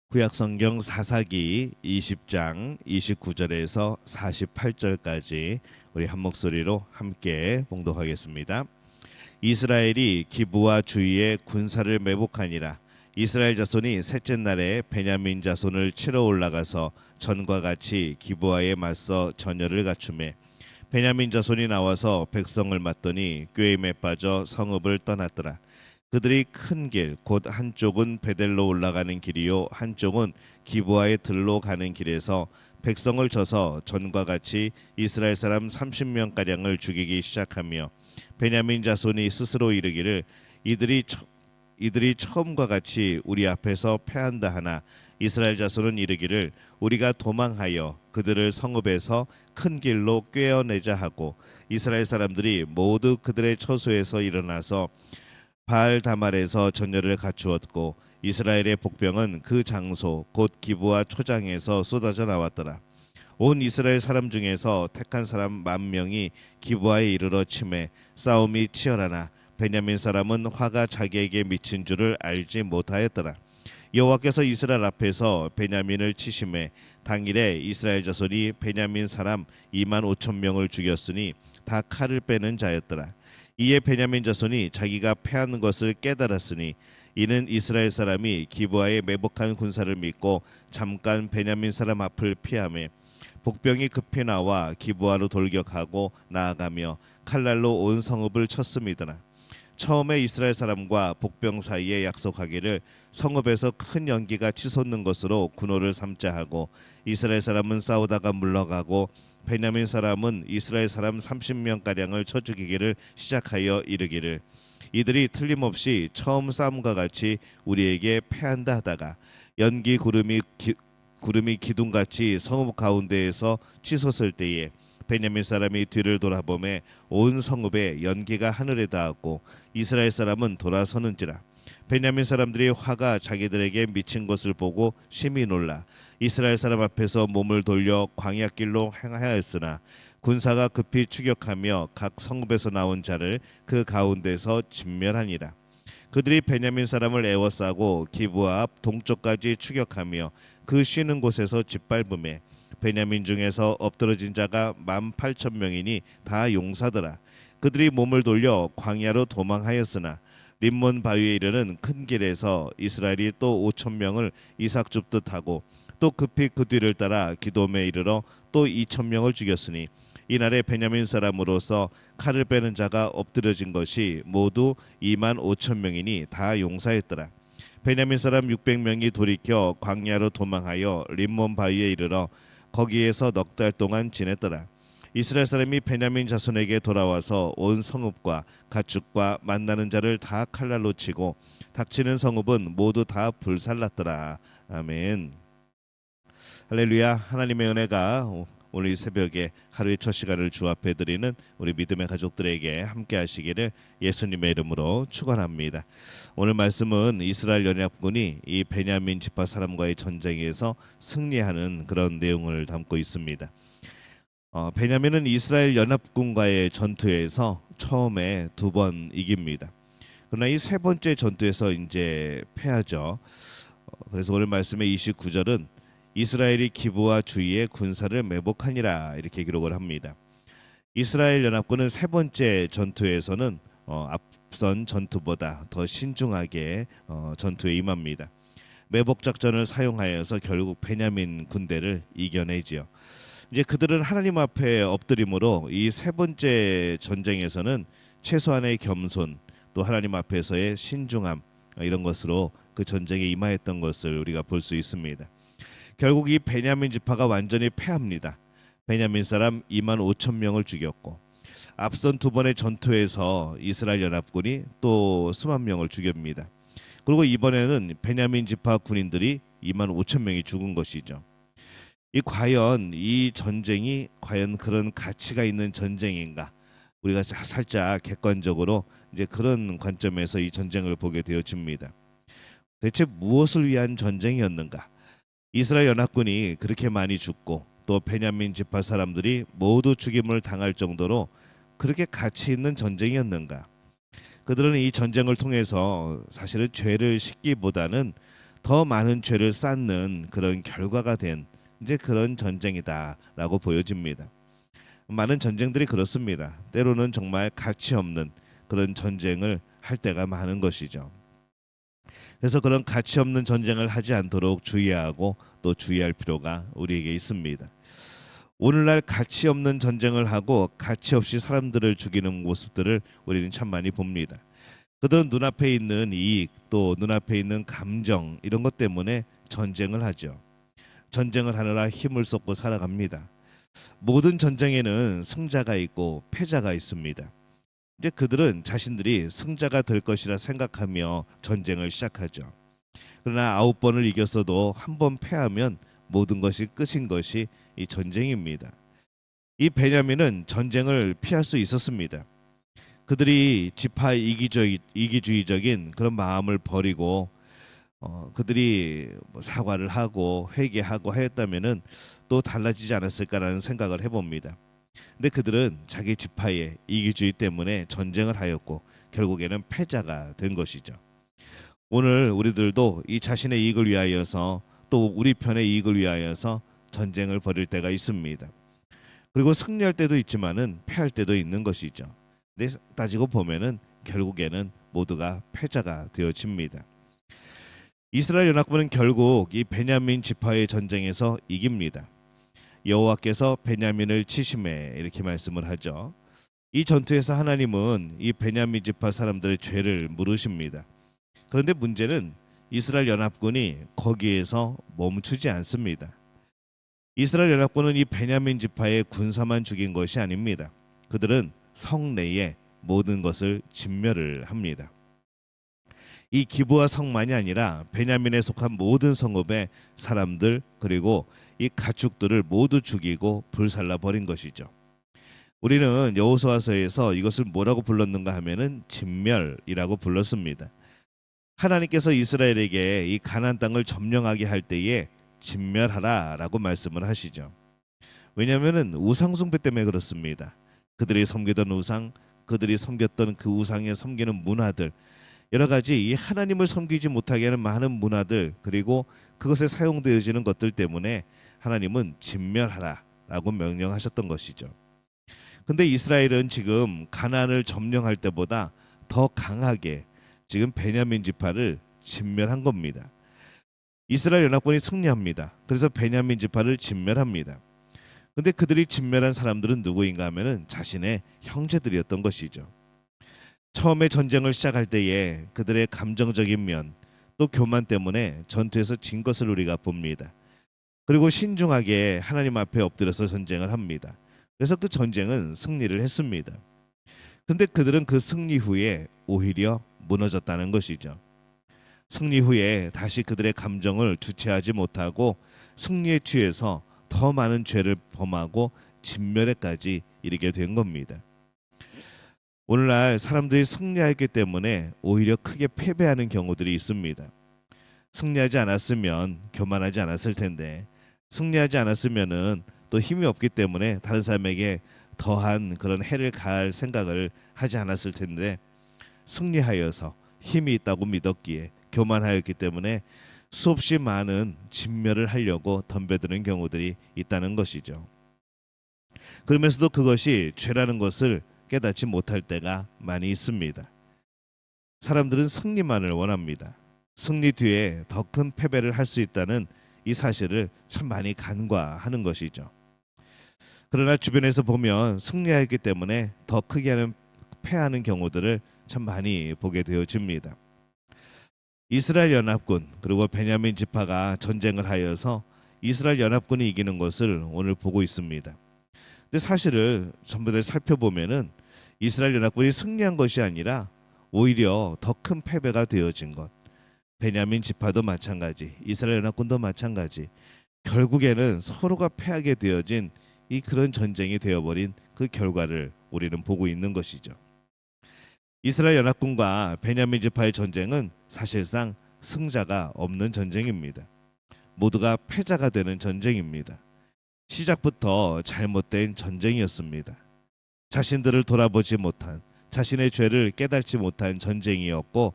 구약성경 사사기 20장 29절에서 48절까지 우리 한 목소리로 함께 봉독하겠습니다. 이스라엘이 기브와 주위의 군사를 매복하니라. 이스라엘 자손이 셋째 날에 베냐민 자손을 치러 올라가서 전과 같이 기브와에 맞서 전열을 갖추매 베냐민 자손이 나와서 백성을 맞더니 꾀임에 빠져 성읍을 떠났더라. 그들이 큰 길, 곧 한쪽은 베델로 올라가는 길이요 한쪽은 기브아의 들로 가는 길에서 백성을 쳐서 전과 같이 이스라엘 사람 30명 가량을 죽이기 시작하며 베냐민 자손이 스스로 이르기를 이들이 처음과 같이 우리 앞에서 패한다 하나 이스라엘 자손은 이르기를 우리가 도망하여 그들을 성읍에서 큰 길로 꿰어내자 하고 이스라엘 사람들이 모두 그들의 처소에서 일어나서 바알 다말에서 전열을 갖추었고 이스라엘의 복병은 그 장소 곧 기브와 초장에서 쏟아져 나왔더라. 온 이스라엘 사람 중에서 택한 사람 10,000명이 기브아에 이르러 치매 싸움이 치열하나 베냐민 사람은 화가 자기에게 미친 줄을 알지 못하였더라. 여호와께서 이스라엘 앞에서 베냐민을 치심해 당일에 이스라엘 자손이 베냐민 사람 25,000명을 죽였으니 다 칼을 빼는 자였더라. 이에 베냐민 자손이 자기가 패하는 것을 깨달았으니 이는 이스라엘 사람이 기브아에 매복한 군사를 믿고 잠깐 베냐민 사람 앞을 피하며 복병이 급히 나와 기브아로 돌격하고 나아가며 칼날로 온 성읍을 쳤음이더라. 처음에 이스라엘 사람과 복병 사이에 약속하기를 성읍에서 큰 연기가 치솟는 것으로 군호를 삼자 하고 이스라엘 사람은 싸우다가 물러가고 베냐민 사람은 이스라엘 사람 30명 가량을 쳐 죽이기를 시작하여 이르기를 이들이 틀림없이 처음 싸움과 같이 우리에게 패한다 하다가 연기 구름이 기둥같이 성읍 가운데에서 치솟을 때에 베냐민 사람이 뒤를 돌아보매 온 성읍에 연기가 하늘에 닿았고 이스라엘 사람은 돌아서는지라. 베냐민 사람들이 화가 자기들에게 미친 것을 보고 심히 놀라 이스라엘 사람 앞에서 몸을 돌려 광야길로 행하였으나 군사가 급히 추격하며 각 성읍에서 나온 자를 그 가운데서 진멸하니라. 그들이 베냐민 사람을 에워싸고 기브아 앞 동쪽까지 추격하며 그 쉬는 곳에서 짓밟음에 베냐민 중에서 엎드러진 자가 18,000명이니 다 용사더라. 그들이 몸을 돌려 광야로 도망하였으나 림몬 바위에 이르는 큰 길에서 이스라엘이 또 5,000명을 이삭 줍듯 하고 또 급히 그 뒤를 따라 기돔에 이르러 또 2,000명을 죽였으니 이날에 베냐민 사람으로서 칼을 빼는 자가 엎드려진 것이 모두 25,000명이니 다 용사였더라. 베냐민 사람 600명이 돌이켜 광야로 도망하여 림몬 바위에 이르러 거기에서 넉 달 동안 지냈더라. 이스라엘 사람이 베냐민 자손에게 돌아와서 온 성읍과 가축과 만나는 자를 다 칼날로 치고 닥치는 성읍은 모두 다 불살랐더라. 아멘. 할렐루야. 하나님의 은혜가 오늘 이 새벽에 하루의 첫 시간을 주 앞에 드리는 우리 믿음의 가족들에게 함께 하시기를 예수님의 이름으로 축원합니다. 오늘 말씀은 이스라엘 연합군이 이 베냐민 지파 사람과의 전쟁에서 승리하는 그런 내용을 담고 있습니다. 베냐민은 이스라엘 연합군과의 전투에서 처음에 2번 이깁니다. 그러나 이 세 번째 전투에서 이제 패하죠. 그래서 오늘 말씀의 29절은 이스라엘이 기브와 주위의 군사를 매복하니라 이렇게 기록을 합니다. 이스라엘 연합군은 세 번째 전투에서는 앞선 전투보다 더 신중하게 전투에 임합니다. 매복 작전을 사용하여서 결국 베냐민 군대를 이겨내지요. 이제 그들은 하나님 앞에 엎드림으로 이 세 번째 전쟁에서는 최소한의 겸손 또 하나님 앞에서의 신중함 이런 것으로 그 전쟁에 임하였던 것을 우리가 볼 수 있습니다. 결국 이 베냐민 지파가 완전히 패합니다. 베냐민 사람 25,000명을 죽였고 앞선 2번의 전투에서 이스라엘 연합군이 또 수만 명을 죽입니다. 그리고 이번에는 베냐민 지파 군인들이 25,000명이 죽은 것이죠. 과연 이 전쟁이 과연 그런 가치가 있는 전쟁인가? 우리가 살짝 객관적으로 이제 그런 관점에서 이 전쟁을 보게 되어집니다. 대체 무엇을 위한 전쟁이었는가? 이스라엘 연합군이 그렇게 많이 죽고 또 베냐민 지파 사람들이 모두 죽임을 당할 정도로 그렇게 가치 있는 전쟁이었는가? 그들은 이 전쟁을 통해서 사실은 죄를 씻기보다는 더 많은 죄를 쌓는 그런 결과가 된 이제 그런 전쟁이다라고 보여집니다. 많은 전쟁들이 그렇습니다. 때로는 정말 가치 없는 그런 전쟁을 할 때가 많은 것이죠. 그래서 그런 가치 없는 전쟁을 하지 않도록 주의하고 또 주의할 필요가 우리에게 있습니다. 오늘날 가치 없는 전쟁을 하고 가치 없이 사람들을 죽이는 모습들을 우리는 참 많이 봅니다. 그들은 눈앞에 있는 이익 또 눈앞에 있는 감정 이런 것 때문에 전쟁을 하죠. 전쟁을 하느라 힘을 쏟고 살아갑니다. 모든 전쟁에는 승자가 있고 패자가 있습니다. 이제 그들은 자신들이 승자가 될 것이라 생각하며 전쟁을 시작하죠. 그러나 9번을 이겼어도 한 번 패하면 모든 것이 끝인 것이 이 전쟁입니다. 이 베냐민은 전쟁을 피할 수 있었습니다. 그들이 지파 이기주의적인 그런 마음을 버리고 그들이 뭐 사과를 하고 회개하고 하였다면은 또 달라지지 않았을까라는 생각을 해봅니다. 근데 그들은 자기 지파의 이기주의 때문에 전쟁을 하였고 결국에는 패자가 된 것이죠. 오늘 우리들도 이 자신의 이익을 위하여서 또 우리 편의 이익을 위하여서 전쟁을 벌일 때가 있습니다. 그리고 승리할 때도 있지만은 패할 때도 있는 것이죠. 근데 따지고 보면은 결국에는 모두가 패자가 되어집니다. 이스라엘 연합군은 결국 이 베냐민 지파의 전쟁에서 이깁니다. 여호와께서 베냐민을 치심해 이렇게 말씀을 하죠. 이 전투에서 하나님은 이 베냐민 지파 사람들의 죄를 물으십니다. 그런데 문제는 이스라엘 연합군이 거기에서 멈추지 않습니다. 이스라엘 연합군은 이 베냐민 지파의 군사만 죽인 것이 아닙니다. 그들은 성 내에 모든 것을 진멸을 합니다. 이 기브와 성만이 아니라 베냐민에 속한 모든 성읍의 사람들 그리고 이 가축들을 모두 죽이고 불살라 버린 것이죠. 우리는 여호수아서에서 이것을 뭐라고 불렀는가 하면은 진멸이라고 불렀습니다. 하나님께서 이스라엘에게 이 가나안 땅을 점령하게 할 때에 진멸하라라고 말씀을 하시죠. 왜냐하면은 우상 숭배 때문에 그렇습니다. 그들이 섬기던 우상, 그들이 섬겼던 그 우상에 섬기는 문화들, 여러 가지 이 하나님을 섬기지 못하게 하는 많은 문화들 그리고 그것에 사용되어지는 것들 때문에 하나님은 진멸하라라고 명령하셨던 것이죠. 근데 이스라엘은 지금 가나안을 점령할 때보다 더 강하게 지금 베냐민 지파를 진멸한 겁니다. 이스라엘 연합군이 승리합니다. 그래서 베냐민 지파를 진멸합니다. 근데 그들이 진멸한 사람들은 누구인가 하면은 자신의 형제들이었던 것이죠. 처음에 전쟁을 시작할 때에 그들의 감정적인 면 또 교만 때문에 전투에서 진 것을 우리가 봅니다. 그리고 신중하게 하나님 앞에 엎드려서 전쟁을 합니다. 그래서 그 전쟁은 승리를 했습니다. 근데 그들은 그 승리 후에 오히려 무너졌다는 것이죠. 승리 후에 다시 그들의 감정을 주체하지 못하고 승리에 취해서 더 많은 죄를 범하고 진멸에까지 이르게 된 겁니다. 오늘날 사람들이 승리하기 때문에 오히려 크게 패배하는 경우들이 있습니다. 승리하지 않았으면 교만하지 않았을 텐데 승리하지 않았으면은 또 힘이 없기 때문에 다른 사람에게 더한 그런 해를 가할 생각을 하지 않았을 텐데 승리하여서 힘이 있다고 믿었기에 교만하였기 때문에 수없이 많은 진멸을 하려고 덤벼드는 경우들이 있다는 것이죠. 그러면서도 그것이 죄라는 것을 깨닫지 못할 때가 많이 있습니다. 사람들은 승리만을 원합니다. 승리 뒤에 더 큰 패배를 할 수 있다는 이 사실을 참 많이 간과하는 것이죠. 그러나 주변에서 보면 승리하였기 때문에 더 크게 하는 패하는 경우들을 참 많이 보게 되어집니다. 이스라엘 연합군 그리고 베냐민 지파가 전쟁을 하여서 이스라엘 연합군이 이기는 것을 오늘 보고 있습니다. 근데 사실을 전부 다 살펴보면은 이스라엘 연합군이 승리한 것이 아니라 오히려 더 큰 패배가 되어진 것. 베냐민 지파도 마찬가지, 이스라엘 연합군도 마찬가지. 결국에는 서로가 패하게 되어진 이 그런 전쟁이 되어버린 그 결과를 우리는 보고 있는 것이죠. 이스라엘 연합군과 베냐민 지파의 전쟁은 사실상 승자가 없는 전쟁입니다. 모두가 패자가 되는 전쟁입니다. 시작부터 잘못된 전쟁이었습니다. 자신들을 돌아보지 못한 자신의 죄를 깨닫지 못한 전쟁이었고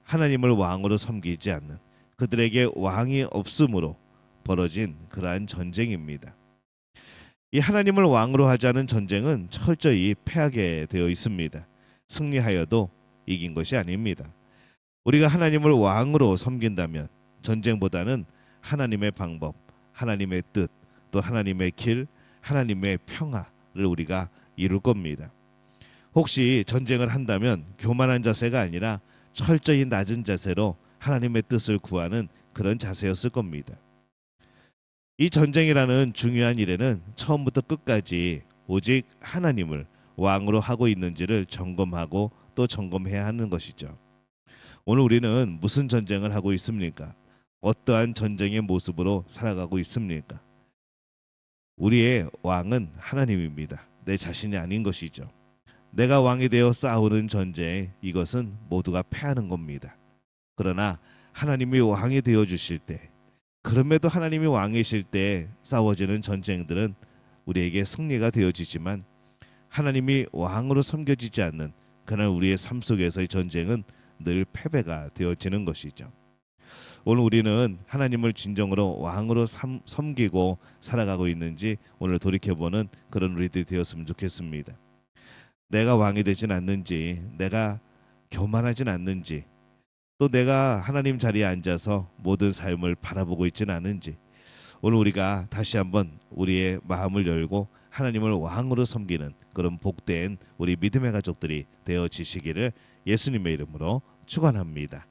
하나님을 왕으로 섬기지 않는 그들에게 왕이 없으므로 벌어진 그러한 전쟁입니다. 이 하나님을 왕으로 하자는 전쟁은 철저히 패하게 되어 있습니다. 승리하여도 이긴 것이 아닙니다. 우리가 하나님을 왕으로 섬긴다면 전쟁보다는 하나님의 방법, 하나님의 뜻, 또 하나님의 길, 하나님의 평화를 우리가 이룰 겁니다. 혹시 전쟁을 한다면 교만한 자세가 아니라 철저히 낮은 자세로 하나님의 뜻을 구하는 그런 자세였을 겁니다. 이 전쟁이라는 중요한 일에는 처음부터 끝까지 오직 하나님을 왕으로 하고 있는지를 점검하고 또 점검해야 하는 것이죠. 오늘 우리는 무슨 전쟁을 하고 있습니까? 어떠한 전쟁의 모습으로 살아가고 있습니까? 우리의 왕은 하나님입니다. 내 자신이 아닌 것이죠. 내가 왕이 되어 싸우는 전쟁, 이것은 모두가 패하는 겁니다. 그러나 하나님이 왕이 되어 주실 때, 그럼에도 하나님이 왕이실 때 싸워지는 전쟁들은 우리에게 승리가 되어지지만, 하나님이 왕으로 섬겨지지 않는 그날 우리의 삶 속에서의 전쟁은 늘 패배가 되어지는 것이죠. 오늘 우리는 하나님을 진정으로 왕으로 섬기고 살아가고 있는지 오늘 돌이켜보는 그런 우리들이 되었으면 좋겠습니다. 내가 왕이 되진 않는지, 내가 교만하진 않는지, 또 내가 하나님 자리에 앉아서 모든 삶을 바라보고 있지는 않은지, 오늘 우리가 다시 한번 우리의 마음을 열고 하나님을 왕으로 섬기는 그런 복된 우리 믿음의 가족들이 되어지시기를 예수님의 이름으로 축원합니다.